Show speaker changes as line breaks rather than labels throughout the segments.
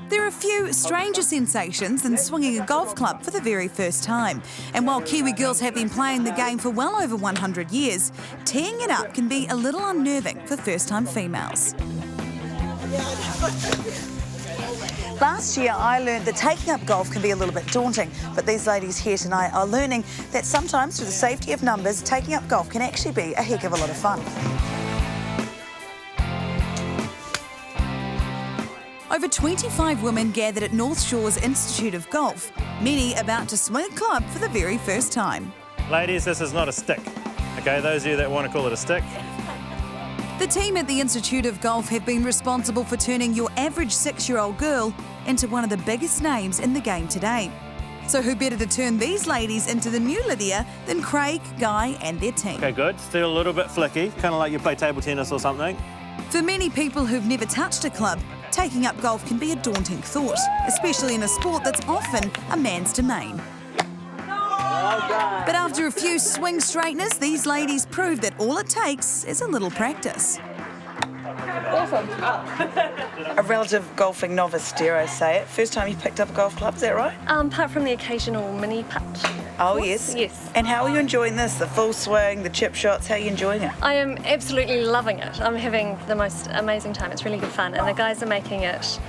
There are few stranger sensations than swinging a golf club for the very first time. And while Kiwi girls have been playing the game for well over 100 years, teeing it up can be a little unnerving for first-time females. Last year, I learned that taking up golf can be a little bit daunting, but these ladies here tonight are learning that sometimes, through the safety of numbers, taking up golf can actually be a heck of a lot of fun. Over 25 women gathered at North Shore's Institute of Golf, many about to swing a club for the very first time.
Ladies, this is not a stick. Okay, those of you that want to call it a stick.
The team at the Institute of Golf have been responsible for turning your average 6-year-old girl into one of the biggest names in the game today. So who better to turn these ladies into the new Lydia than Craig, Guy and their team?
Okay, good. Still a little bit flicky, kind of like you play table tennis or something.
For many people who've never touched a club, taking up golf can be a daunting thought, especially in a sport that's often a man's domain. But after a few swing straighteners, these ladies prove that all it takes is a little practice.
Awesome. A relative golfing novice, dare I say it. First time you picked up a golf club, is that right?
Apart from the occasional mini putt.
Oh, yes?
Yes.
And how are you enjoying this? The full swing, the chip shots, how are you enjoying it?
I am absolutely loving it. I'm having the most amazing time. It's really good fun. And the guys are making it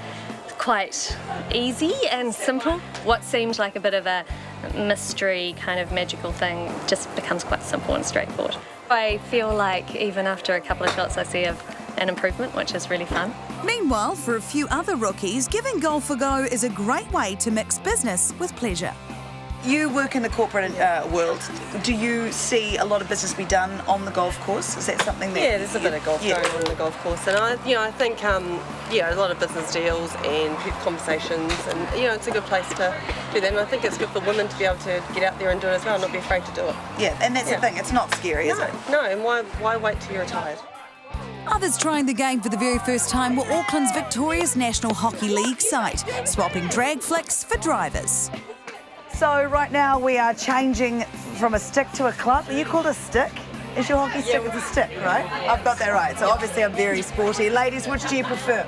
quite easy and simple. What seemed like a bit of a mystery kind of magical thing just becomes quite simple and straightforward. I feel like even after a couple of shots I see an improvement, which is really fun.
Meanwhile, for a few other rookies, giving golf a go is a great way to mix business with pleasure.
You work in the corporate world. Do you see a lot of business be done on the golf course? Is that something that...
Yeah, there's a bit of golf going on the golf course, and I think a lot of business deals and conversations, and it's a good place to do that. And I think it's good for women to be able to get out there and do it as well, and not be afraid to do it.
Yeah, and that's the thing. It's not scary, is it?
No, and why wait till you're retired?
Others trying the game for the very first time were Auckland's victorious National Hockey League side, swapping drag flicks for drivers.
So right now we are changing from a stick to a club. Are you called a stick? Is your hockey stick? It's a stick, right? I've got that right. So obviously I'm very sporty. Ladies, which do you prefer?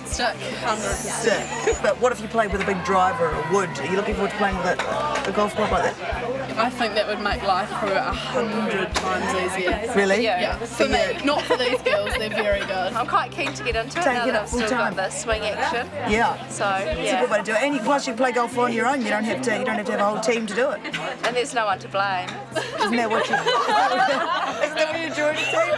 Stick, 100%.
Stick. But what if you played with a big driver or wood? Are you looking forward to playing with a golf club like that?
I think that would make life probably 100 times easier.
Really?
Yeah. For me, not for these girls. They're very good.
I'm quite keen to get into it
Take
now
it
that
up
I've
full
still
time.
got the swing action.
Yeah.
So
It's a good way to do it. And plus you can play golf on your own. You don't have to have a whole team to do it.
And there's no one to blame.
Isn't that what you joined a team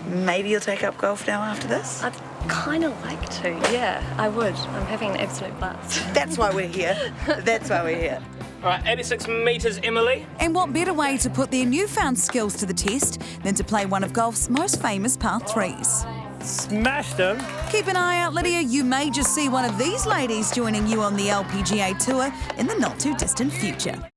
for? Maybe you'll take up golf now after this?
I'd kind of like to, yeah, I would. I'm having an absolute blast.
That's why we're here. That's why we're here.
All right, 86 metres, Emily.
And what better way to put their newfound skills to the test than to play one of golf's most famous par threes?
Smashed him.
Keep an eye out, Lydia. You may just see one of these ladies joining you on the LPGA Tour in the not-too-distant future.